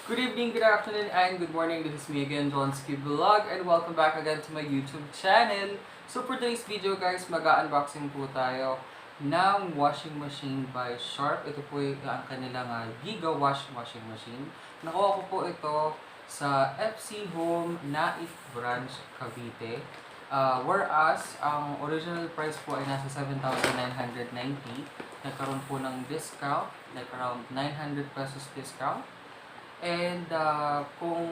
Good evening, good afternoon, and good morning. This is me again, Johnski Vlog, and welcome back again to my YouTube channel. So for today's video guys, mag-unboxing po tayo ng washing machine by Sharp. Ito po ang kanilang Giga Wash washing machine. Nakuha ko po ito sa FC Home Naif Branch, Cavite. Whereas, ang original price po ay nasa 7,990. Nagkaroon po ng discount, like around 900 pesos discount. And kung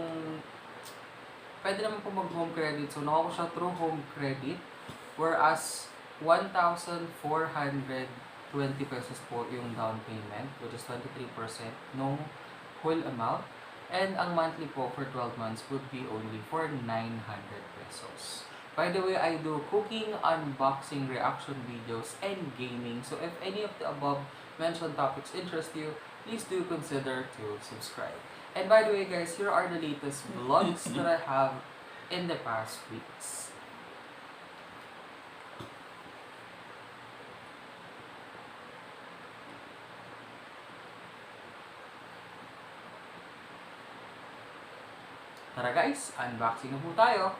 pwede naman po mag-home credit, so nakuha ko siya through home credit. Whereas, 1,420 pesos po yung down payment, which is 23% nung whole amount. And ang monthly po for 12 months would be only for 900 pesos. By the way, I do cooking, unboxing, reaction videos, and gaming. So if any of the above mentioned topics interest you, please do consider to subscribe. And by the way guys, here are the latest vlogs that I have in the past weeks. Tara guys, unboxing na po tayo!